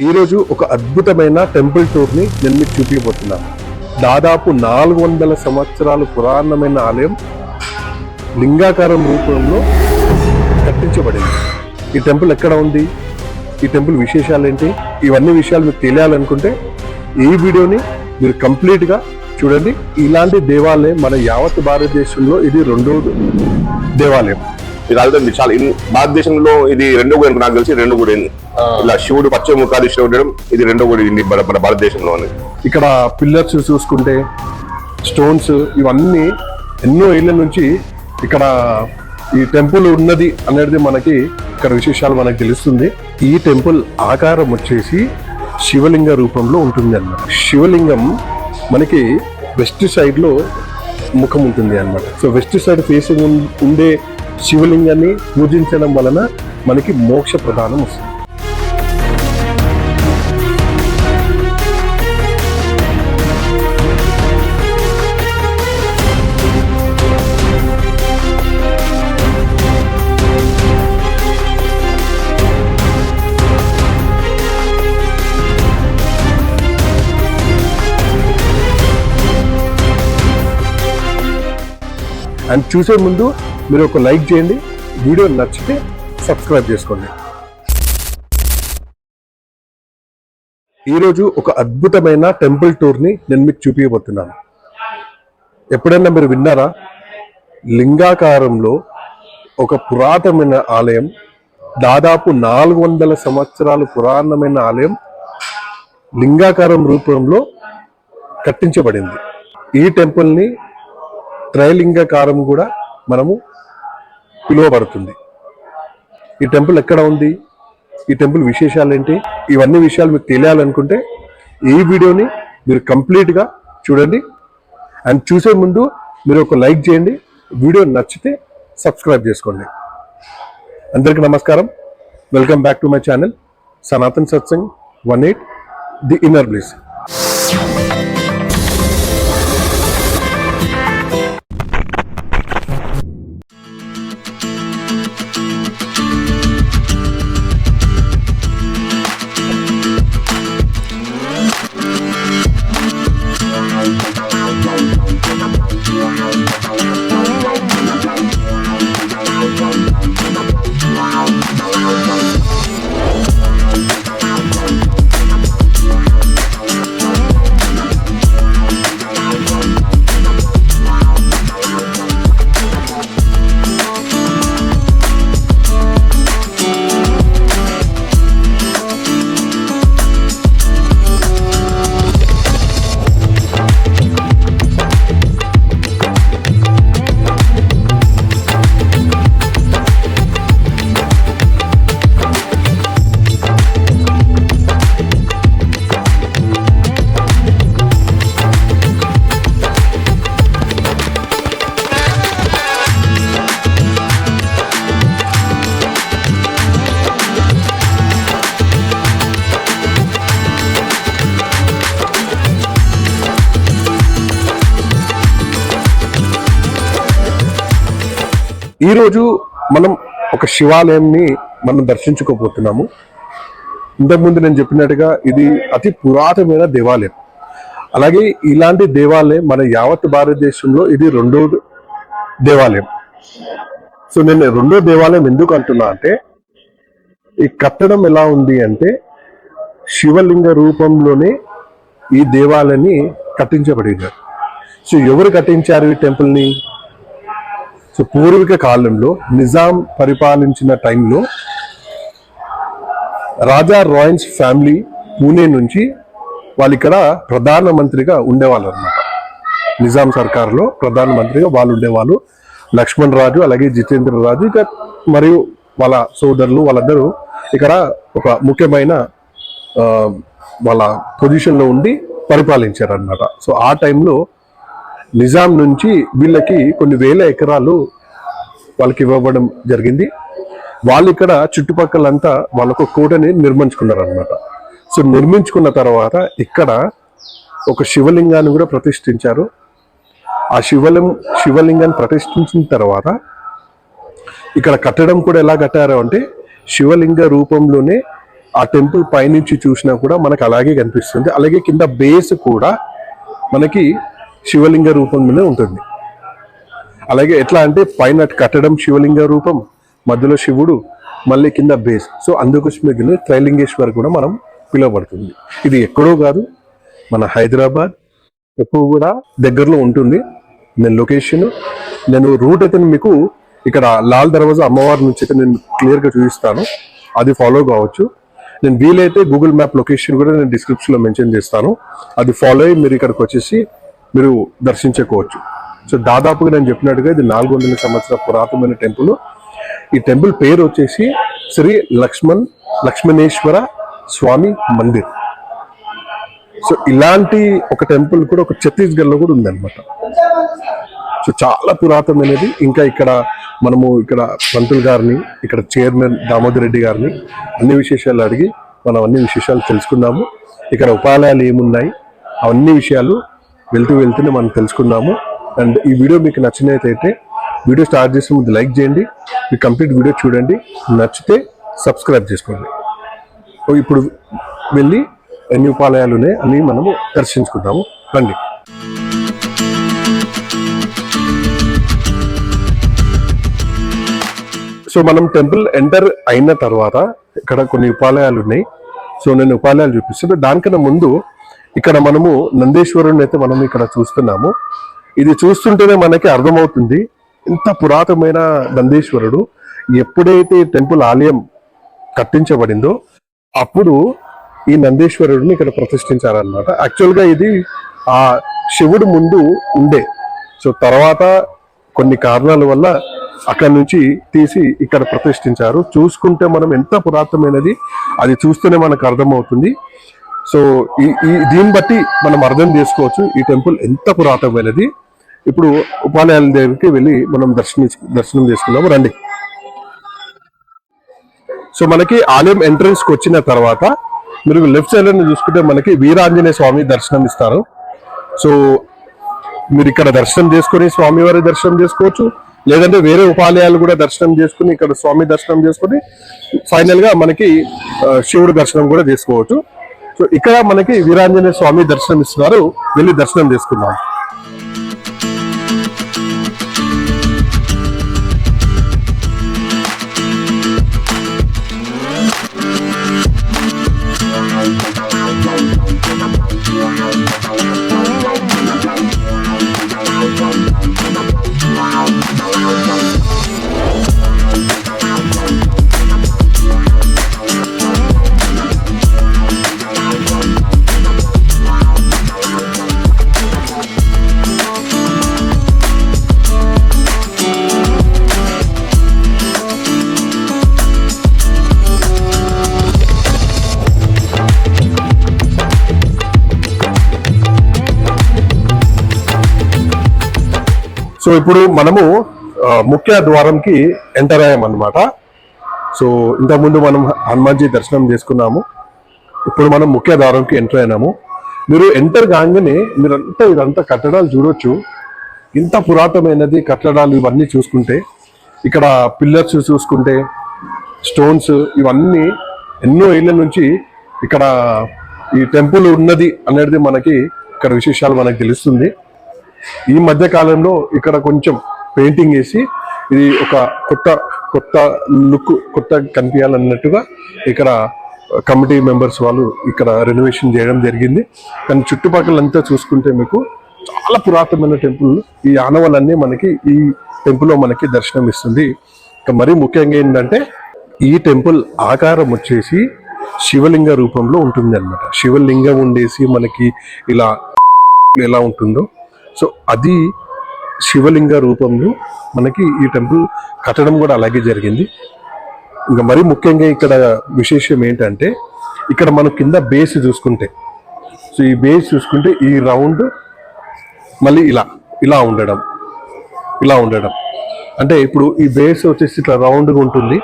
ఈరోజు ఒక అద్భుతమైన టెంపుల్ టూర్ని నేను మీకు చూపించబోతున్నాను. దాదాపు 400 సంవత్సరాలు పురాతనమైన ఆలయం లింగాకారం రూపంలో కట్టించబడింది. ఈ టెంపుల్ ఎక్కడ ఉంది, ఈ టెంపుల్ విశేషాలు ఏంటి, ఇవన్నీ విషయాలు మీకు తెలియాలనుకుంటే ఈ వీడియోని మీరు కంప్లీట్గా చూడండి. ఇలాంటి దేవాలయం మన యావత్ భారతదేశంలో ఇది రెండో దేవాలయం. ఇది ఆల్రెడీ చాలా భారతదేశంలో ఇది రెండో గుడి, నాకు తెలిసి రెండో గుడి. ఇలా శివుడు పశ్చిమముఖాదిశలో ఉండడం ఇది రెండో గుడి మన భారతదేశంలో. ఇక్కడ పిల్లర్స్ చూసుకుంటే స్టోన్స్ ఇవన్నీ ఎన్నో ఏళ్ళ నుంచి ఇక్కడ ఈ టెంపుల్ ఉన్నది అనేది మనకి ఇక్కడ విశేషాలు మనకు తెలుస్తుంది. ఈ టెంపుల్ ఆకారం వచ్చేసి శివలింగ రూపంలో ఉంటుంది అన్నమాట. శివలింగం మనకి వెస్ట్ సైడ్ లో ముఖం ఉంటుంది అన్నమాట. సో వెస్ట్ సైడ్ ఫేసింగ్ ఉండే శివలింగాన్ని పూజించడం వలన మనకి మోక్ష ప్రదానం వస్తుంది. అండ్ చూసే ముందు మీరు ఒక లైక్ చేయండి, వీడియో నచ్చితే సబ్స్క్రైబ్ చేసుకోండి. ఈరోజు ఒక అద్భుతమైన టెంపుల్ టూర్ని నేను మీకు చూపించబోతున్నాను. ఎప్పుడైనా మీరు విన్నారా? లింగాకారంలో ఒక పురాతనమైన ఆలయం, దాదాపు 400 సంవత్సరాలు పురాతనమైన ఆలయం లింగాకారం రూపంలో కట్టించబడింది. ఈ టెంపుల్ని త్రైలింగకారం కూడా మనము పిలువబడుతుంది. ఈ టెంపుల్ ఎక్కడ ఉంది, ఈ టెంపుల్ విశేషాలు ఏంటి, ఇవన్నీ విషయాలు మీకు తెలియాలనుకుంటే ఈ వీడియోని మీరు కంప్లీట్గా చూడండి. అండ్ చూసే ముందు మీరు ఒక లైక్ చేయండి, వీడియో నచ్చితే సబ్స్క్రైబ్ చేసుకోండి. అందరికీ నమస్కారం, welcome back to my channel Sanatan satsang 18 the inner bliss. ఈరోజు మనం ఒక శివాలయంని మనం దర్శించుకోబోతున్నాము. ఇంతకుముందు నేను చెప్పినట్టుగా ఇది అతి పురాతనమైన దేవాలయం. అలాగే ఇలాంటి దేవాలయం మన యావత్ భారతదేశంలో ఇది రెండో దేవాలయం. సో నేను రెండో దేవాలయం ఎందుకు అంటున్నా అంటే, ఈ కట్టడం ఎలా ఉంది అంటే శివలింగ రూపంలోనే ఈ దేవాలయాన్ని కట్టించబడింది. సో ఎవరు కట్టించారు ఈ టెంపుల్ని? సో పూర్వీక కాలంలో నిజాం పరిపాలించిన టైంలో రాజా రాయన్స్ ఫ్యామిలీ పూణే నుంచి వాళ్ళు ఇక్కడ ప్రధానమంత్రిగా ఉండేవాళ్ళు అనమాట. నిజాం సర్కార్లో ప్రధానమంత్రిగా వాళ్ళు ఉండేవాళ్ళు. లక్ష్మణ్ రాజు అలాగే జితేంద్ర రాజు ఇక మరియు వాళ్ళ సోదరులు వాళ్ళందరూ ఇక్కడ ఒక ముఖ్యమైన వాళ్ళ పొజిషన్లో ఉండి పరిపాలించారు అనమాట. సో ఆ టైంలో నిజాం నుంచి వీళ్ళకి కొన్ని వేల ఎకరాలు వాళ్ళకి ఇవ్వడం జరిగింది. వాళ్ళు ఇక్కడ చుట్టుపక్కలంతా వాళ్ళకు కోటని నిర్మించుకున్నారు అనమాట. సో నిర్మించుకున్న తర్వాత ఇక్కడ ఒక శివలింగాన్ని కూడా ప్రతిష్ఠించారు. ఆ శివలింగాన్ని ప్రతిష్ఠించిన తర్వాత ఇక్కడ కట్టడం కూడా ఎలా కట్టారు అంటే శివలింగ రూపంలోనే ఆ టెంపుల్ పైనుంచి చూసినా కూడా మనకు అలాగే కనిపిస్తుంది. అలాగే కింద బేస్ కూడా మనకి శివలింగ రూపం మీద ఉంటుంది. అలాగే ఎట్లా అంటే పైన కట్టడం శివలింగ రూపం, మధ్యలో శివుడు, మళ్ళీ కింద బేస్. సో అందుకోసమే దీన్ని త్రైలింగేశ్వర్ కూడా మనం పిలువబడుతుంది. ఇది ఎక్కడో కాదు, మన హైదరాబాద్ ఎక్కువ కూడా దగ్గరలో ఉంటుంది. నేను రూట్ అయితే మీకు ఇక్కడ లాల్ దర్వాజా అమ్మవారి నుంచి అయితే నేను క్లియర్గా చూపిస్తాను, అది ఫాలో కావచ్చు. నేను వీలైతే గూగుల్ మ్యాప్ లొకేషన్ కూడా నేను డిస్క్రిప్షన్లో మెన్షన్ చేస్తాను, అది ఫాలో అయ్యి మీరు ఇక్కడికి వచ్చేసి మీరు దర్శించుకోవచ్చు. సో దాదాపుగా నేను చెప్పినట్టుగా ఇది 400 సంవత్సరాల పురాతనమైన టెంపుల్. ఈ టెంపుల్ పేరు వచ్చేసి శ్రీ లక్ష్మణేశ్వర స్వామి మందిర్. సో ఇలాంటి ఒక టెంపుల్ కూడా ఒక ఛత్తీస్గఢ్లో కూడా ఉందన్నమాట. సో చాలా పురాతనమైనది. ఇంకా ఇక్కడ మనము ఇక్కడ పంతులు గారిని, ఇక్కడ చైర్మన్ దామోదర్ రెడ్డి గారిని అన్ని విశేషాలు అడిగి మనం అన్ని విశేషాలు తెలుసుకుందాము. ఇక్కడ ఉపాలయాలు ఏమున్నాయి అవన్నీ విషయాలు వెళ్తూనే మనం తెలుసుకుందాము. అండ్ ఈ వీడియో మీకు నచ్చినట్లయితే వీడియో స్టార్ట్ చేసే ముందు లైక్ చేయండి, ఈ కంప్లీట్ వీడియో చూడండి, నచ్చితే సబ్స్క్రైబ్ చేసుకోండి. ఇప్పుడు వెళ్ళి ఎన్ని ఉపాలయాలు ఉన్నాయి అని మనము దర్శించుకుందాము, రండి. సో మనం టెంపుల్ ఎంటర్ అయిన తర్వాత ఇక్కడ కొన్ని ఉపాలయాలు ఉన్నాయి. సో నేను ఉపాలయాలు చూపిస్తాను. దానికన్నా ముందు ఇక్కడ మనము నందేశ్వరుని అయితే మనం ఇక్కడ చూస్తున్నాము. ఇది చూస్తుంటేనే మనకి అర్థమవుతుంది ఎంత పురాతనమైన నందేశ్వరుడు. ఎప్పుడైతే టెంపుల్ ఆలయం కట్టించబడిందో అప్పుడు ఈ నందేశ్వరుడిని ఇక్కడ ప్రతిష్ఠించారనమాట. యాక్చువల్గా ఇది ఆ శివుడు ముందు ఉండే, సో తర్వాత కొన్ని కారణాల వల్ల అక్కడ నుంచి తీసి ఇక్కడ ప్రతిష్ఠించారు. చూసుకుంటే మనం ఎంత పురాతనమైనది అది చూస్తూనే మనకు అర్థమవుతుంది. సో దీన్ని బట్టి మనం అర్థం చేసుకోవచ్చు ఈ టెంపుల్ ఎంత పురాతనమైనది. ఇప్పుడు ఉపాలయాల దగ్గరికి వెళ్ళి మనం దర్శనం చేసుకుందాము, రండి. సో మనకి ఆలయం ఎంట్రన్స్ కి వచ్చిన తర్వాత మీరు లెఫ్ట్ సైడ్ లో చూసుకుంటే మనకి వీరాంజనేయ స్వామి దర్శనం ఇస్తారు. సో మీరు ఇక్కడ దర్శనం చేసుకుని స్వామివారి దర్శనం చేసుకోవచ్చు, లేదంటే వేరే ఉపాలయాలు కూడా దర్శనం చేసుకుని ఇక్కడ స్వామి దర్శనం చేసుకుని ఫైనల్ గా మనకి శివుడు దర్శనం కూడా చేసుకోవచ్చు. సో ఇక్కడ మనకి వీరాంజనేయ స్వామి దర్శనం ఇస్తున్నారు, వెళ్ళి దర్శనం చేసుకుందాం. సో ఇప్పుడు మనము ముఖ్య ద్వారంకి ఎంటర్ అయ్యామన్నమాట. సో ఇంతకుముందు మనం హనుమాన్జీ దర్శనం చేసుకున్నాము, ఇప్పుడు మనం ముఖ్య ద్వారంకి ఎంటర్ అయినాము. మీరు ఎంటర్ కాగానే మీరంతా ఇదంతా కట్టడాలు చూడొచ్చు, ఇంత పురాతనమైనది కట్టడాలు ఇవన్నీ చూసుకుంటే. ఇక్కడ పిల్లర్స్ చూసుకుంటే స్టోన్స్ ఇవన్నీ ఎన్నో ఏళ్ళ నుంచి ఇక్కడ ఈ టెంపుల్ ఉన్నది అనేది మనకి ఇక్కడ విశేషాలు మనకు తెలుస్తుంది. ఈ మధ్య కాలంలో ఇక్కడ కొంచెం పెయింటింగ్ వేసి ఇది ఒక కొత్త లుక్ కొత్త కనిపించాలన్నట్టుగా ఇక్కడ కమిటీ మెంబర్స్ వాళ్ళు ఇక్కడ రెనోవేషన్ చేయడం జరిగింది. కానీ చుట్టుపక్కలంతా చూసుకుంటే మీకు చాలా పురాతనమైన టెంపుల్, ఈ ఆనవాళ్ళన్నీ మనకి ఈ టెంపుల్లో మనకి దర్శనం ఇస్తుంది. ఇక మరీ ముఖ్యంగా ఏంటంటే ఈ టెంపుల్ ఆకారం వచ్చేసి శివలింగ రూపంలో ఉంటుంది అనమాట. శివలింగం ఉండేసి మనకి ఇలా ఎలా ఉంటుందో సో అది శివలింగ రూపంలో మనకి ఈ టెంపుల్ కట్టడం కూడా అలాగే జరిగింది. ఇంకా మరీ ముఖ్యంగా ఇక్కడ విశేషం ఏంటంటే ఇక్కడ మనం కింద బేస్ చూసుకుంటే, సో ఈ బేస్ చూసుకుంటే ఈ రౌండ్ మళ్ళీ ఇలా ఉండడం అంటే ఇప్పుడు ఈ బేస్ వచ్చేసి ఇట్లా రౌండ్గా ఉంటుంది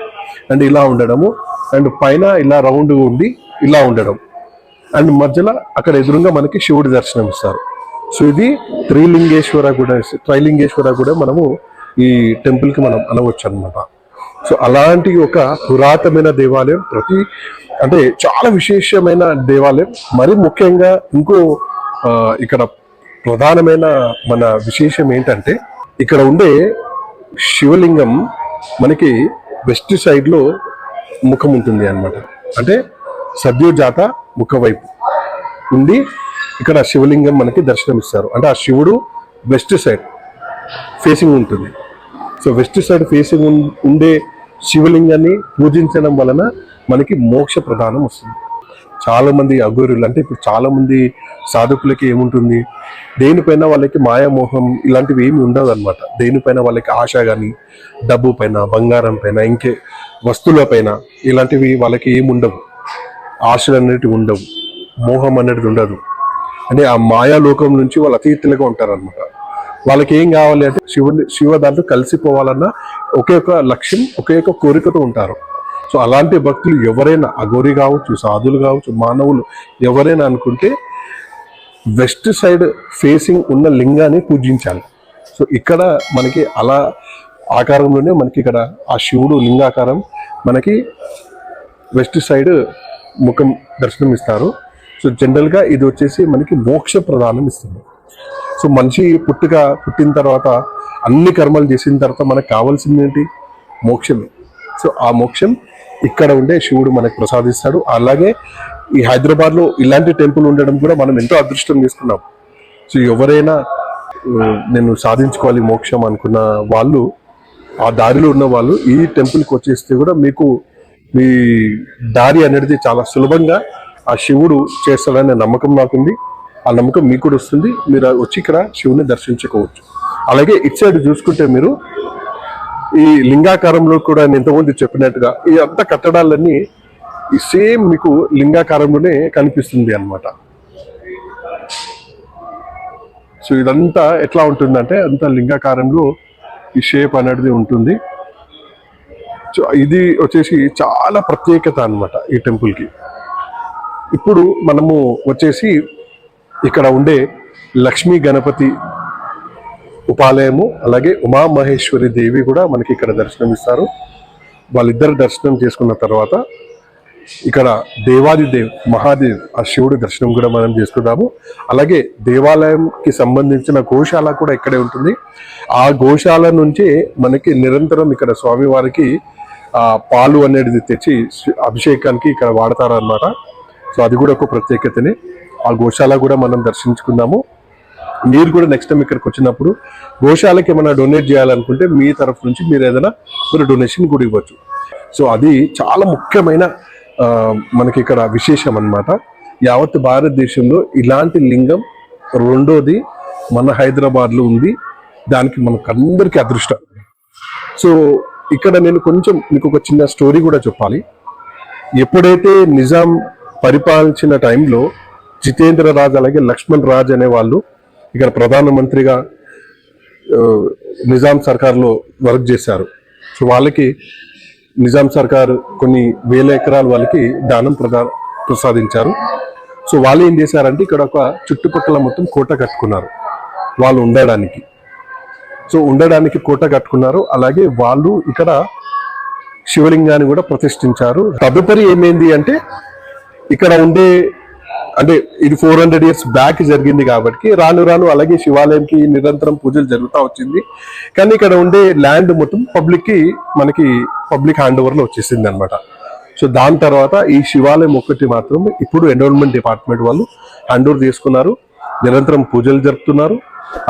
అండ్ ఇలా ఉండడము, అండ్ పైన ఇలా రౌండ్గా ఉండి ఇలా ఉండడం, అండ్ మధ్యలో అక్కడ ఎదురుగా మనకి శివుడి దర్శనం ఇస్తారు. సో ఇది త్రైలింగేశ్వర కూడా మనము ఈ టెంపుల్కి మనం అనవచ్చు అనమాట. సో అలాంటి ఒక పురాతనమైన దేవాలయం ప్రతి అంటే చాలా విశేషమైన దేవాలయం. మరి ముఖ్యంగా ఇంకో ఇక్కడ ప్రధానమైన మన విశేషం ఏంటంటే ఇక్కడ ఉండే శివలింగం మనకి వెస్ట్ సైడ్ లో ముఖం ఉంటుంది అన్నమాట. అంటే సద్యోజాత ముఖ వైపు ఉండి ఇక్కడ శివలింగం మనకి దర్శనమిస్తారు. అంటే ఆ శివుడు వెస్ట్ సైడ్ ఫేసింగ్ ఉంటుంది. సో వెస్ట్ సైడ్ ఫేసింగ్ ఉండే శివలింగాన్ని పూజించడం వలన మనకి మోక్ష ప్రదానం వస్తుంది. చాలా మంది అఘోరులు అంటే ఇప్పుడు చాలా మంది సాధకులకి ఏముంటుంది, దేనిపైన వాళ్ళకి మాయామోహం ఇలాంటివి ఏమి ఉండదు అనమాట. దేనిపైన వాళ్ళకి ఆశ కానీ డబ్బు పైన, బంగారం పైన, ఇంకే వస్తువుల పైన ఇలాంటివి వాళ్ళకి ఏమి ఉండవు. ఆశలు అనేటివి ఉండవు, మోహం అనేది ఉండదు. అంటే ఆ మాయాలోకం నుంచి వాళ్ళు అతీతులుగా ఉంటారనమాట. వాళ్ళకి ఏం కావాలి అంటే శివ దాంట్లో కలిసిపోవాలన్న ఒకే ఒక లక్ష్యం, ఒకే ఒక కోరికతో ఉంటారు. సో అలాంటి భక్తులు ఎవరైనా అఘోరి కావచ్చు, సాధువులు కావచ్చు, మానవులు ఎవరైనా అనుకుంటే వెస్ట్ సైడ్ ఫేసింగ్ ఉన్న లింగాన్ని పూజించాలి. సో ఇక్కడ మనకి అలా ఆకారంలోనే మనకి ఇక్కడ ఆ శివుడు లింగాకారం మనకి వెస్ట్ సైడ్ ముఖం దర్శనం ఇస్తారు. సో జనరల్గా ఇది వచ్చేసి మనకి మోక్ష ప్రదానం ఇస్తుంది. సో మనిషి పుట్టిన తర్వాత అన్ని కర్మలు చేసిన తర్వాత మనకు కావాల్సింది ఏంటి? మోక్షమే. సో ఆ మోక్షం ఇక్కడ ఉండే శివుడు మనకు ప్రసాదిస్తాడు. అలాగే ఈ హైదరాబాద్లో ఇలాంటి టెంపుల్ ఉండడం కూడా మనం ఎంతో అదృష్టం చేసుకున్నాం. సో ఎవరైనా నేను సాధించుకోవాలి మోక్షం అనుకున్న వాళ్ళు, ఆ దారిలో ఉన్న వాళ్ళు ఈ టెంపుల్కి వచ్చేస్తే కూడా మీకు మీ దారి అనేది చాలా సులభంగా ఆ శివుడు చేస్తాడనే నమ్మకం నాకుంది. ఆ నమ్మకం మీకు కూడా వస్తుంది. మీరు వచ్చి ఇక్కడ శివుని దర్శించుకోవచ్చు. అలాగే ఇటు సైడ్ చూసుకుంటే మీరు ఈ లింగాకారంలో కూడా నేను ఇంతకుముందు చెప్పినట్టుగా ఈ అంత కట్టడాలన్నీ ఈ సేమ్ మీకు లింగాకారంలోనే కనిపిస్తుంది అన్నమాట. సో ఇదంతా ఎట్లా ఉంటుందంటే అంత లింగాకారంలో ఈ షేప్ అనేది ఉంటుంది. సో ఇది వచ్చేసి చాలా ప్రత్యేకత అన్నమాట ఈ టెంపుల్కి. ఇప్పుడు మనము వచ్చేసి ఇక్కడ ఉండే లక్ష్మీ గణపతి ఉపాలయము, అలాగే ఉమామహేశ్వరి దేవి కూడా మనకి ఇక్కడ దర్శనమిస్తారు. వాళ్ళిద్దరు దర్శనం చేసుకున్న తర్వాత ఇక్కడ దేవాదిదేవ్ మహాదేవ్ ఆ శివుడి దర్శనం కూడా మనం చేసుకుందాము. అలాగే దేవాలయంకి సంబంధించిన గోశాల కూడా ఇక్కడే ఉంటుంది. ఆ గోశాల నుంచే మనకి నిరంతరం ఇక్కడ స్వామివారికి పాలు అనేది తెచ్చి అభిషేకానికి ఇక్కడ వాడతారన్నమాట. సో అది కూడా ఒక ప్రత్యేకతనే. ఆ గోశాల కూడా మనం దర్శించుకుందాము. మీరు కూడా నెక్స్ట్ టైం ఇక్కడికి వచ్చినప్పుడు గోశాలకి ఏమైనా డొనేట్ చేయాలనుకుంటే మీ తరఫు నుంచి మీరు ఏదైనా మీరు డొనేషన్ కూడా ఇవ్వచ్చు. సో అది చాలా ముఖ్యమైన మనకి ఇక్కడ విశేషం అన్నమాట. యావత్ భారతదేశంలో ఇలాంటి లింగం రెండోది మన హైదరాబాద్లో ఉంది. దానికి మనకందరికీ అదృష్టం. సో ఇక్కడ నేను కొంచెం మీకు ఒక చిన్న స్టోరీ కూడా చెప్పాలి. ఎప్పుడైతే నిజాం పరిపాలించిన టైంలో జితేంద్ర రాజ్ అలాగే లక్ష్మణ్ రాజ్ అనే వాళ్ళు ఇక్కడ ప్రధానమంత్రిగా నిజాం సర్కార్లో వర్క్ చేశారు. సో వాళ్ళకి నిజాం సర్కార్ కొన్ని వేల ఎకరాలు వాళ్ళకి దానం ప్రసాదించారు. సో వాళ్ళు ఏం చేశారంటే ఇక్కడ ఒక చుట్టుపక్కల మొత్తం కోట కట్టుకున్నారు వాళ్ళు ఉండడానికి. సో ఉండడానికి కోట కట్టుకున్నారు. అలాగే వాళ్ళు ఇక్కడ శివలింగాన్ని కూడా ప్రతిష్ఠించారు. తదుపరి ఏమైంది అంటే ఇక్కడ ఉండే అంటే ఇది 400 years బ్యాక్ జరిగింది కాబట్టి రాను రాను అలాగే శివాలయంకి నిరంతరం పూజలు జరుగుతూ వచ్చింది. కానీ ఇక్కడ ఉండే ల్యాండ్ మొత్తం మనకి పబ్లిక్ హ్యాండ్ ఓవర్లో వచ్చేసింది అనమాట. సో దాని తర్వాత ఈ శివాలయం ఒక్కటి మాత్రం ఇప్పుడు ఎన్విరాన్మెంట్ డిపార్ట్మెంట్ వాళ్ళు హ్యాండ్ ఓవర్ చేసుకున్నారు. నిరంతరం పూజలు జరుపుతున్నారు.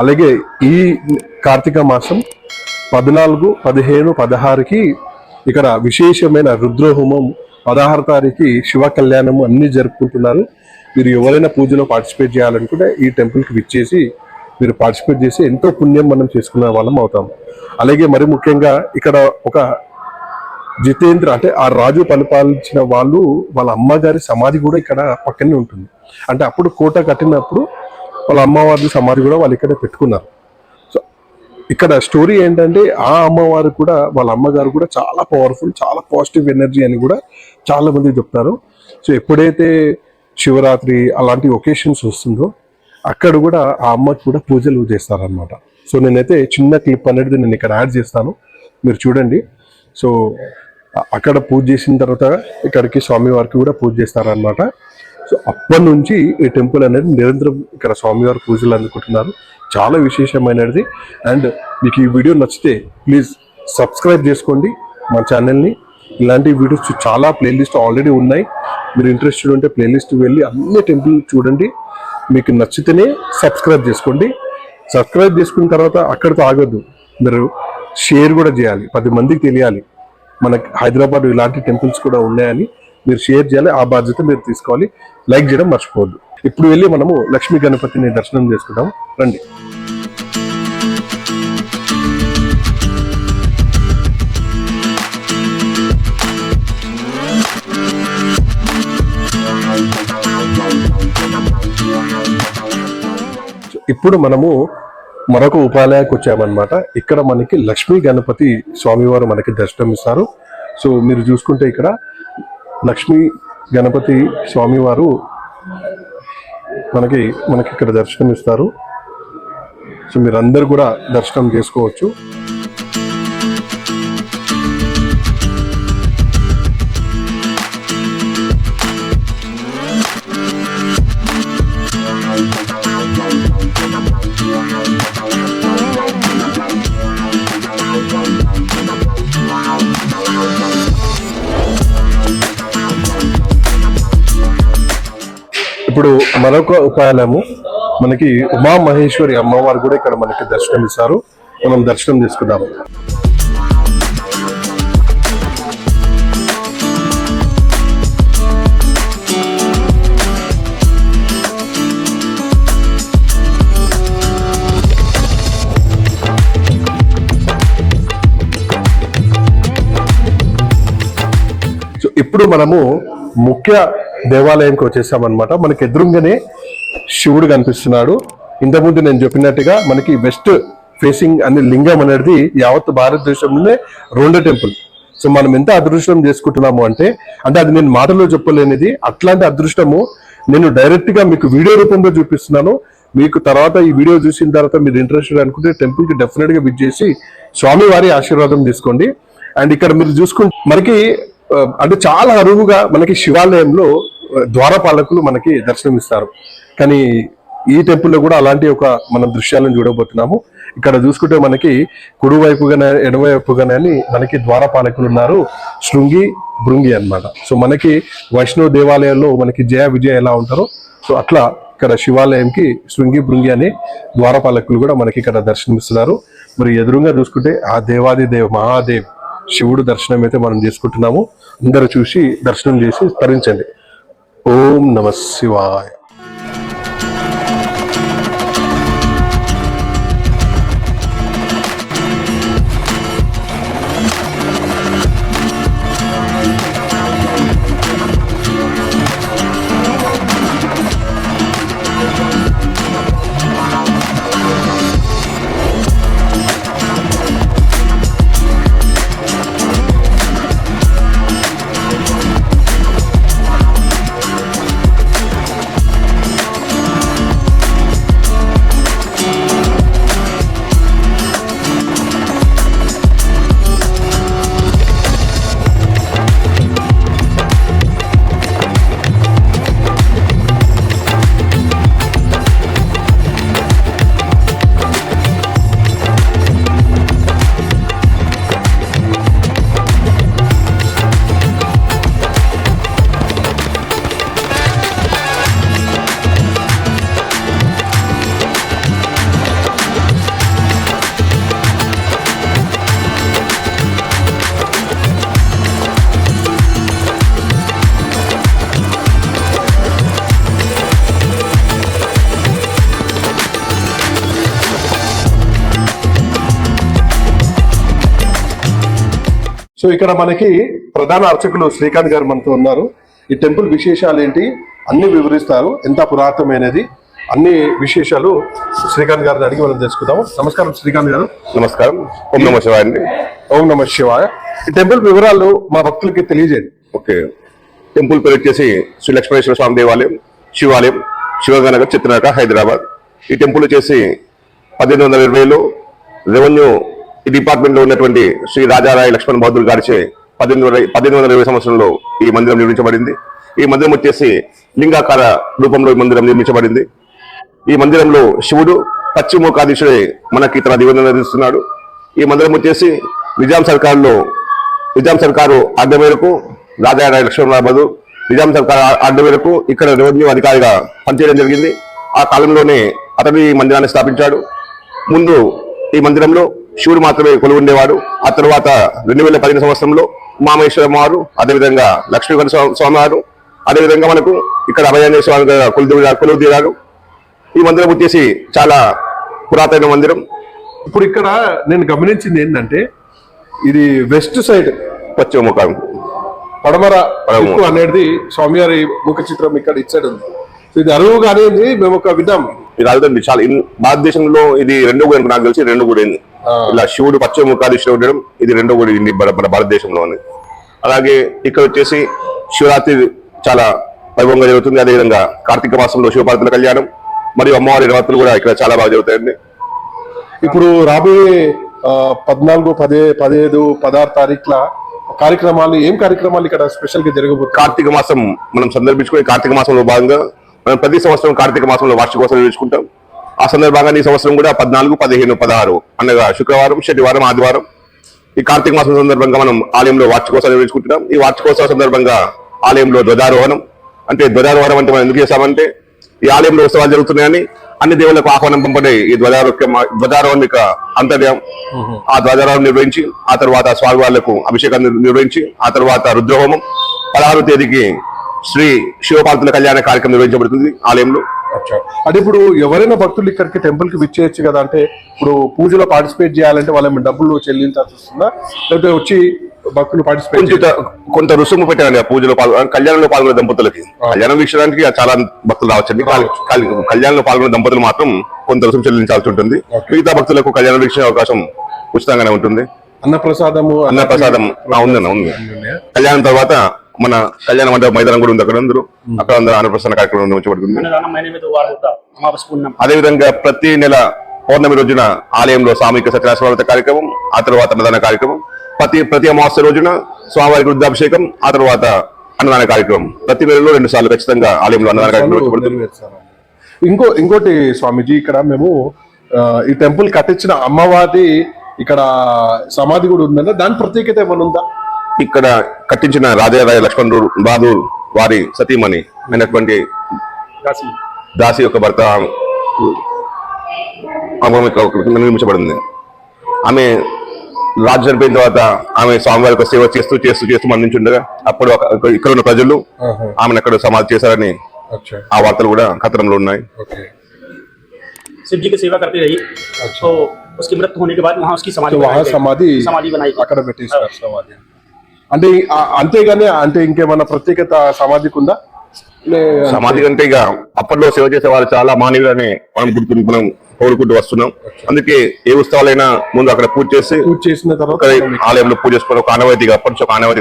అలాగే ఈ కార్తీక మాసం 14, 15, 16కి ఇక్కడ విశేషమైన రుద్రహోమం, 16వ తారీఖు శివ కళ్యాణము అన్ని జరుపుకుంటున్నారు. మీరు ఎవరైనా పూజలో పార్టిసిపేట్ చేయాలనుకుంటే ఈ టెంపుల్కి విచ్చేసి మీరు పార్టిసిపేట్ చేసి ఎంతో పుణ్యం మనం చేసుకునే వాళ్ళం అవుతాం. అలాగే మరి ముఖ్యంగా ఇక్కడ ఒక జితేంద్ర అంటే ఆ రాజు పరిపాలించిన వాళ్ళ అమ్మగారి సమాధి కూడా ఇక్కడ పక్కనే ఉంటుంది. అంటే అప్పుడు కోట కట్టినప్పుడు వాళ్ళ అమ్మవారి సమాధి కూడా వాళ్ళు ఇక్కడ పెట్టుకున్నారు. సో ఇక్కడ స్టోరీ ఏంటంటే ఆ అమ్మవారు కూడా వాళ్ళ అమ్మగారు కూడా చాలా పవర్ఫుల్, చాలా పాజిటివ్ ఎనర్జీ అని కూడా చాలా మంది చెప్తారు. సో ఎప్పుడైతే శివరాత్రి అలాంటి ఒకేషన్స్ వస్తుందో అక్కడ కూడా ఆ అమ్మకి కూడా పూజలు చేస్తారనమాట. సో నేనైతే చిన్న క్లిప్ అనేది నేను ఇక్కడ యాడ్ చేస్తాను, మీరు చూడండి. సో అక్కడ పూజ చేసిన తర్వాత ఇక్కడికి స్వామివారికి కూడా పూజ చేస్తారనమాట. సో అప్పటి నుంచి ఈ టెంపుల్ అనేది నిరంతరం ఇక్కడ స్వామివారి పూజలు అందుకుంటున్నారు. చాలా విశేషమైనది. అండ్ మీకు ఈ వీడియో నచ్చితే ప్లీజ్ సబ్స్క్రైబ్ చేసుకోండి మా ఛానల్ని. ఇలాంటి వీడియోస్ చాలా ప్లేలిస్ట్ ఆల్రెడీ ఉన్నాయి. మీరు ఇంట్రెస్టెడ్ ఉంటే ప్లేలిస్ట్ వెళ్ళి అన్ని టెంపుల్ చూడండి. మీకు నచ్చితేనే సబ్స్క్రైబ్ చేసుకోండి. సబ్స్క్రైబ్ చేసుకున్న తర్వాత అక్కడితో ఆగొద్దు, మీరు షేర్ కూడా చేయాలి. 10 మందికి తెలియాలి మనకి హైదరాబాద్ ఇలాంటి టెంపుల్స్ కూడా ఉన్నాయని మీరు షేర్ చేయాలి. ఆ బాధ్యత మీరు తీసుకోవాలి. లైక్ చేయడం మర్చిపోవద్దు. ఇప్పుడు వెళ్ళి మనము లక్ష్మీ గణపతిని దర్శనం చేసుకుందాం రండి. ఇప్పుడు మనము మరొక ఉపాలయానికి వచ్చామన్నమాట. ఇక్కడ మనకి లక్ష్మీ గణపతి స్వామివారు మనకి దర్శనం ఇస్తారు. సో మీరు చూసుకుంటే ఇక్కడ లక్ష్మీ గణపతి స్వామివారు మనకి ఇక్కడ దర్శనం ఇస్తారు. సో మీరు అందరు కూడా దర్శనం చేసుకోవచ్చు. ఇప్పుడు మరొక ఉపాయాలము మనకి ఉమా మహేశ్వరి అమ్మవారు కూడా ఇక్కడ మనకి దర్శనం ఇస్తారు. మనం దర్శనం తీసుకుందాము. సో ఇప్పుడు మనము ముఖ్య దేవాలయంకి వచ్చేసామన్నమాట. మనకి ఎదురుగానే శివుడు కనిపిస్తున్నాడు. ఇంతకుముందు నేను చెప్పినట్టుగా మనకి వెస్ట్ ఫేసింగ్ అనే లింగం అనేది యావత్ భారతదేశంలోనే 2 టెంపుల్. సో మనం ఎంత అదృష్టం చేసుకుంటున్నాము అంటే అది నేను మాటలో చెప్పలేనిది. అట్లాంటి అదృష్టము నేను డైరెక్ట్ గా మీకు వీడియో రూపంలో చూపిస్తున్నాను. మీకు తర్వాత ఈ వీడియో చూసిన తర్వాత మీరు ఇంట్రెస్టెడ్ అనుకుంటే టెంపుల్ కి డెఫినెట్ గా విజిట్ చేసి స్వామివారి ఆశీర్వాదం తీసుకోండి. అండ్ ఇక్కడ మీరు చూసుకుంటే మనకి చాలా అరువుగా మనకి శివాలయంలో ద్వారపాలకులు మనకి దర్శనం ఇస్తారు. కానీ ఈ టెంపుల్లో కూడా అలాంటి మన దృశ్యాలను చూడబోతున్నాము. ఇక్కడ చూసుకుంటే మనకి కుడివైపుగానే ఎడమవైపుగానే అని మనకి ద్వారపాలకులు ఉన్నారు. శృంగి భృంగి అన్నమాట. సో మనకి వైష్ణవ దేవాలయాల్లో మనకి జయ విజయ ఎలా ఉంటారో సో అట్లా ఇక్కడ శివాలయంకి శృంగి భృంగి అనే ద్వారపాలకులు కూడా మనకి ఇక్కడ దర్శనమిస్తున్నారు. మరి ఎదురుగా చూసుకుంటే ఆ దేవాదిదేవ్ మహాదేవ్ శివుడు దర్శనం అయితే మనం చేసుకుంటున్నాము. అందరూ చూసి దర్శనం చేసి తరించండి. ఓం నమః శివాయ. సో ఇక్కడ మనకి ప్రధాన అర్చకులు శ్రీకాంత్ గారు మనతో ఉన్నారు. ఈ టెంపుల్ విశేషాలు ఏంటి అన్ని వివరిస్తారు. ఎంత పురాతనమైనది అన్ని విశేషాలు శ్రీకాంత్ గారిని అడిగి మనం తెలుసుకుందాము. నమస్కారం శ్రీకాంత్ గారు. నమస్కారం. ఓం నమః శివాయ అండి. ఓం నమః శివాయ. ఈ టెంపుల్ వివరాలు మా భక్తులకి తెలియజేయండి. ఓకే. టెంపుల్ పేరు వచ్చేసి శ్రీ లక్ష్మీశ్వర స్వామి దేవాలయం, శివాలయం, శివగనగర్, చిత్తనగర్, హైదరాబాద్. ఈ టెంపుల్ వచ్చేసి 1820లో రెవెన్యూ డిపార్ట్మెంట్ లో ఉన్నటువంటి శ్రీ రాజారాయ్ లక్ష్మణ్ బహదూర్ గారిచే 1820 సంవత్సరంలో ఈ మందిరం నిర్మించబడింది. ఈ మందిరం వచ్చేసి లింగాకార రూపంలో ఈ మందిరం నిర్మించబడింది. ఈ మందిరంలో శివుడు పశ్చిమోకాదీశుడే మనకి తన దీవెన అందిస్తున్నాడు. ఈ మందిరం వచ్చేసి నిజాం సర్కారు ఆజ్ఞ మేరకు రాజారాయ లక్ష్మణరావు నిజాం సర్కారు ఆజ్ఞ మేరకు ఇక్కడ రెవెన్యూ అధికారిగా పనిచేయడం జరిగింది. ఆ కాలంలోనే అతను ఈ మందిరాన్ని స్థాపించాడు. ముందు ఈ మందిరంలో శివుడు మాత్రమే కొలువు ఉండేవాడు. ఆ తర్వాత 2015 సంవత్సరంలో ఉమామహేశ్వరం వారు, అదేవిధంగా లక్ష్మీకర స్వామి వారు, అదేవిధంగా మనకు ఇక్కడ అభయాంజనేయ స్వామి కొలువు తీరారు. ఈ మందిరం వచ్చేసి చాలా పురాతన మందిరం. ఇప్పుడు ఇక్కడ నేను గమనించింది ఏంటంటే ఇది వెస్ట్ సైడ్ పశ్చిమ ముఖం పడమర దిక్కు అనేది స్వామివారి ముఖ చిత్రం ఇక్కడ ఇచ్చాడు. ఇది అరువుగా అనేది మేము ఒక విధాం. ఇది అదండి చాలా భారతదేశంలో ఇది రెండో గుడి నాకు తెలిసి రెండో గుడి ఇలా శివుడు పశ్చిమ ముఖాదీశుడు ఉండడం ఇది రెండో గుడి మన భారతదేశంలోని. అలాగే ఇక్కడ వచ్చేసి శివరాత్రి చాలా వైభవంగా జరుగుతుంది. అదేవిధంగా కార్తీక మాసంలో శివపార్వతుల కళ్యాణం మరియు అమ్మవారి నవరాత్రులు కూడా ఇక్కడ చాలా బాగా జరుగుతాయండి. ఇప్పుడు రాబోయే 14, 15, 16 తారీఖుల కార్యక్రమాలు ఏం కార్యక్రమాలు ఇక్కడ స్పెషల్ గా జరగబోతుంది? కార్తీక మాసం మనం సందర్భించుకుని కార్తీక మాసంలో భాగంగా మనం ప్రతి సంవత్సరం కార్తీక మాసంలో వార్షికోత్సవం నిర్వహించుకుంటాం. ఆ సందర్భంగా ఈ సంవత్సరం కూడా 14, 15, 16 అనగా శుక్రవారం, శనివారం, ఆదివారం ఈ కార్తీక మాసం సందర్భంగా మనం ఆలయంలో వార్షికోత్సవం నిర్వహించుకుంటున్నాం. ఈ వార్షికోత్సవం సందర్భంగా ఆలయంలో ధ్వజారోహణం అంటే మనం ఎందుకు చేస్తామంటే ఈ ఆలయంలో ఉత్సవాలు జరుగుతున్నాయని అన్ని దేవులకు ఆహ్వానం పంపడే ఈ ధ్వజారోహణ అంతర్యం. ఆ ధ్వజారోహణం నిర్వహించి ఆ తర్వాత స్వామివార్లకు అభిషేకాన్ని నిర్వహించి ఆ తర్వాత రుద్రహోమం 16వ తేదీకి శ్రీ శివపార్వతుల కళ్యాణ కార్యక్రమం నిర్వహించబడుతుంది ఆలయంలో. అంటే ఇప్పుడు ఎవరైనా భక్తులు ఇక్కడికి టెంపుల్ కి విచ్చేయచ్చు కదా? అంటే ఇప్పుడు పూజలో పార్టిసిపేట్ చేయాలంటే వాళ్ళ డబ్బులు చెల్లించాల్సి వస్తుందా, లేకపోతే వచ్చి భక్తులు పార్టిసిపేట్ కొంత రుసుము పెట్టారండి ఆ పూజలో కళ్యాణంలో పాల్గొనే దంపతులకి? కళ్యాణం వీక్షడానికి చాలా భక్తులు రావచ్చండి. కళ్యాణంలో పాల్గొనే దంపతులు మాత్రం కొంత రుసుము చెల్లించాల్సి ఉంటుంది. మిగతా భక్తులకు కళ్యాణ వీక్షణ అవకాశం ఉచితంగానే ఉంటుంది. అన్నప్రసాదం ఉంది. కళ్యాణం తర్వాత మన కళ్యాణ మండపం మైదానం కూడా ఉంది. అక్కడ అందరూ అన్నప్రసన్న కార్యక్రమం నిర్వహించబడుతుంది. అదేవిధంగా ప్రతి నెల పౌర్ణమి రోజున ఆలయంలో సామూహిక సత్యనారాయణ కార్యక్రమం, ఆ తర్వాత అన్నదాన కార్యక్రమం, ప్రతి అమావాస్య రోజున స్వామివారికి రుద్రాభిషేకం, ఆ తర్వాత అన్నదాన కార్యక్రమం. ప్రతి నెలలో 2 సార్లు ఖచ్చితంగా ఆలయంలో అన్నదాన కార్యక్రమం. ఇంకోటి స్వామీజీ, ఇక్కడ మేము ఈ టెంపుల్ కట్టించిన అమ్మవారి ఇక్కడ సమాధి కూడా ఉందంటే దాని ప్రత్యేకత ఏమైనా ఉందా? ఇక్కడ కట్టించిన రాజారాయ లక్ష్మణ్ బహదూర్ వారి సతీమణి అయినటువంటి దాసి యొక్క భర్త నిర్మించబడింది. ఆమె రాజు చనిపోయిన తర్వాత ఆమె స్వామివారి యొక్క సేవ చేస్తూ మరణించుండగా అప్పుడు ఇక్కడ ఉన్న ప్రజలు ఆమెను అక్కడ సమాధి చేశారని ఆ వార్తలు కూడా కథనంలో ఉన్నాయి. शिव जी की सेवा करती रही। तो उसकी मृत्यु होने के बाद वहाँ उसकी समाधि बनाई అక్కడ పెట్టేశారు సమాధి. అంటే అంతేగాని అంటే ఇంకేమన్నా ప్రత్యేకత సమాధికి ఉందా? సమాధి కంటే ఇక అప్పట్లో సేవ చేసే వాళ్ళు చాలా మానవులని మనం కోరుకుంటూ వస్తున్నాం. అందుకే ఏ ఉత్సవాలైనా ముందు అక్కడ పూజ చేసిన తర్వాత ఆలయంలో పూజ చేసుకుని ఒక ఆనవాయితీగా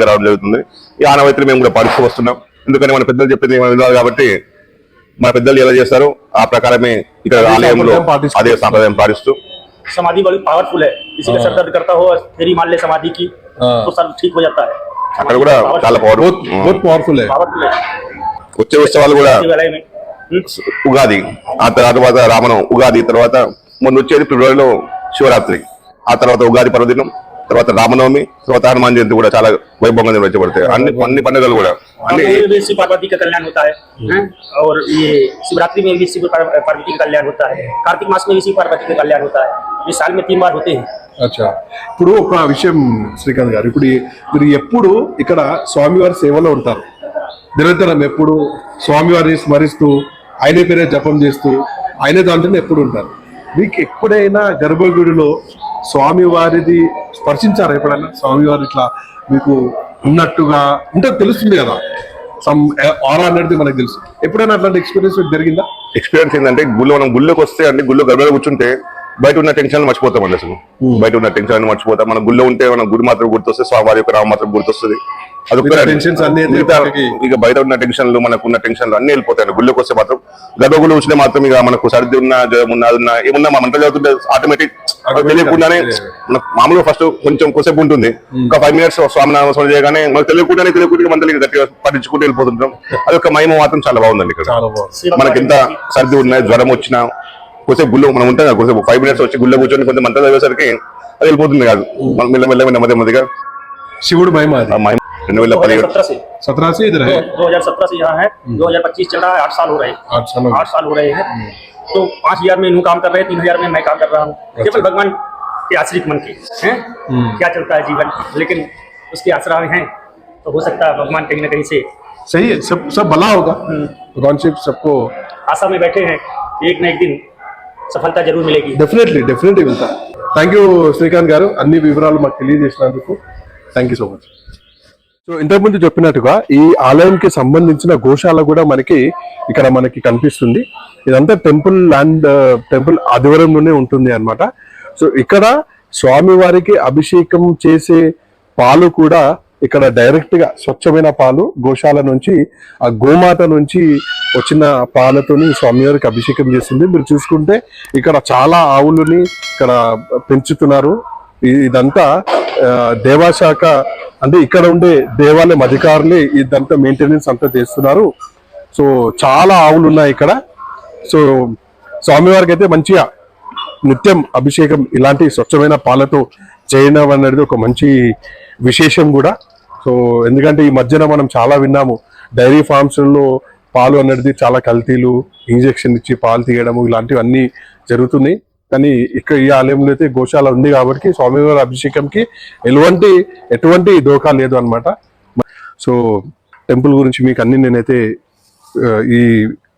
రావడం జరుగుతుంది. ఈ ఆనవాయితీని మేము కూడా పాటిస్తూ వస్తున్నాం. ఎందుకంటే మన పెద్దలు చెప్పింది వినాలి కాబట్టి మన పెద్దలు ఎలా చేస్తారో ఆ ప్రకారమే ఇక్కడ ఆలయంలో అదే సాంప్రదాయం పాటిస్తూ. समाधि बड़ी पावरफुल है, किसी का सर दर्द करता हो तेरी मान ले समाधि की तो सर ठीक हो जाता है. అక్కడ కూడా చాలా పవర్ఫుల్. వచ్చే ఉత్సవాలు కూడా ఉగాది, ఆ తర్వాత రామనం, ఉగాది తర్వాత మొన్న వచ్చేది ఫిబ్రవరిలో శివరాత్రి, ఆ తర్వాత ఉగాది పర్వదినం, తర్వాత రామనవమి, తర్వాత హనుమాన్ జయంతి కూడా చాలా వైభవంగా నిర్వహించబడతాయి. అన్ని పండుగలు కూడా शिव पार्वती का कल्याण होता है और ये शिवरात्रि में भी शिव पार्वती का कल्याण होता है, कार्तिक मास में भी शिव पार्वती का कल्याण होता है. ये साल में 3 बार होते हैं. అచ్చా, ఇప్పుడు ఒక విషయం శ్రీకాంత్ గారు, ఇప్పుడు మీరు ఎప్పుడు ఇక్కడ స్వామివారి సేవలో ఉంటారు, నిరంతరం ఎప్పుడు స్వామివారిని స్మరిస్తూ ఆయనే పేరే జపం చేస్తూ ఆయనే దాంట్లోనే ఎప్పుడు ఉంటారు. మీకు ఎప్పుడైనా గర్భగుడిలో స్వామివారిది స్పర్శించారా? ఎప్పుడైనా స్వామివారి ఇట్లా మీకు ఉన్నట్టుగా ఉంటే తెలుస్తుంది కదా, సమ్ ఆరా అనేది మనకు తెలుసు. ఎప్పుడైనా అట్లాంటి ఎక్స్పీరియన్స్ జరిగిందా? ఎక్స్పీరియన్స్ ఏంటంటే మనం గుళ్ళోకి వస్తే అంటే గుళ్ళో గర్భంలో కూర్చుంటే బయట ఉన్న టెన్షన్ మర్చిపోతాం అండి. అసలు బయట ఉన్న టెన్షన్ మర్చిపోతాం. మన గుళ్ళో ఉంటే మన గుడి మాత్రం గుర్తొస్తుంది, స్వామివారి యొక్క నామం మాత్రం గుర్తొస్తుంది. అదొక్క టెన్షన్స్ అన్ని మిగతా ఇక బయట ఉన్న టెన్షన్లు మనకున్న టెన్షన్లు అన్ని వెళ్ళిపోతాయి. గుళ్ళకి వస్తే మాత్రం గర్భగుళ్ళు వచ్చినా మాత్రం ఇక మనకు సర్ది ఉన్నా జ్వరం ఉన్నా అది ఉన్నా ఏమున్నా మా మంటలు చదువుతుంటే ఆటోమేటిక్ తెలియకుండానే మనకు మామూలుగా ఫస్ట్ కొంచెం కొసేపు ఉంటుంది. ఒక 5 minutes స్వామినామస్మరణ చేయగానే మనకు తెలియకుండానే మంటలు గట్టిగా పట్టించుకుంటూ వెళ్ళిపోతుంటాం. అదొక మహిమ మాత్రం చాలా బాగుందండి ఇక్కడ. మనకి ఎంత సర్ది ఉన్నా జ్వరం వచ్చినా కొసేపు గుళ్ళు మనం ఉంటాం, కొసేపు 5 minutes వచ్చి గుళ్ళో కూర్చొని కొంచెం మంటలు చదివేసరికి అది వెళ్ళిపోతుంది కాదు. మనం మెల్లమెల్ల నెమ్మదిగా శివుడు మహిమ అది. మహిమ 2017 17 से इधर है, 2017 से यहाँ है, 2025 चल रहा है, 8 साल हो रहे हैं, 8 साल हो रहे हैं। तो 5000 में यूं काम कर रहे हैं, 3000 में मैं काम कर रहा हूँ, केवल भगवान के आश्रित मन के हैं। क्या चलता है जीवन, लेकिन उसके आश्रय में हैं तो हो सकता है भगवान कहीं ना कहीं से सही है, सब भला होगा। भगवान शिव सबको आशा में बैठे हैं, एक न एक दिन सफलता जरूर मिलेगी। డెఫినెట్లీ వెళ్తా. థ్యాంక్ యూ శ్రీకాంత్ గారు, అన్ని వివరాలు మాకు తెలియజేసినందుకు thank you so much. So ఇంతకుముందు చెప్పినట్టుగా ఈ ఆలయంకి సంబంధించిన గోశాల కూడా ఇక్కడ మనకి కనిపిస్తుంది. ఇదంతా టెంపుల్ ఆదివారంలోనే ఉంటుంది అన్నమాట. సో ఇక్కడ స్వామివారికి అభిషేకం చేసే పాలు కూడా ఇక్కడ డైరెక్ట్ గా స్వచ్ఛమైన పాలు గోశాల నుంచి, ఆ గోమాత నుంచి వచ్చిన పాలతోని స్వామివారికి అభిషేకం చేస్తుంది. మీరు చూసుకుంటే ఇక్కడ చాలా ఆవులని ఇక్కడ పెంచుతున్నారు. ఇదంతా దేవాశాఖ అంటే ఇక్కడ ఉండే దేవాలయం అధికారులే ఇదంతా మెయింటెనెన్స్ అంతా చేస్తున్నారు. సో చాలా ఆవులు ఉన్నాయి ఇక్కడ. సో స్వామివారికి అయితే మంచిగా నిత్యం అభిషేకం ఇలాంటి స్వచ్ఛమైన పాలతో చేయడం అనేది ఒక మంచి విశేషం కూడా. సో ఎందుకంటే ఈ మధ్యన మనం చాలా విన్నాము, డైరీ ఫార్మ్స్ లో పాలు అనేది చాలా కల్తీలు, ఇంజెక్షన్ ఇచ్చి పాలు తీయడము ఇలాంటివన్నీ జరుగుతున్నాయి. కానీ ఇక్కడ ఈ ఆలయంలో అయితే గోశాల ఉంది కాబట్టి స్వామివారి అభిషేకంకి ఎటువంటి దోకా లేదు అన్నమాట. సో టెంపుల్ గురించి మీకు అన్ని నేనైతే ఈ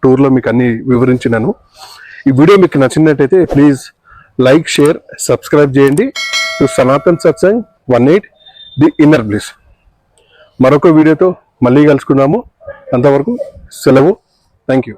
టూర్లో మీకు అన్ని వివరించినాను. ఈ వీడియో మీకు నచ్చినట్టయితే ప్లీజ్ లైక్, షేర్, సబ్స్క్రైబ్ చేయండి to Sanatan satsang 18 the inner bliss. మరొక వీడియోతో మళ్ళీ కలుసుకుందాము. అంతవరకు సెలవు. Thank you.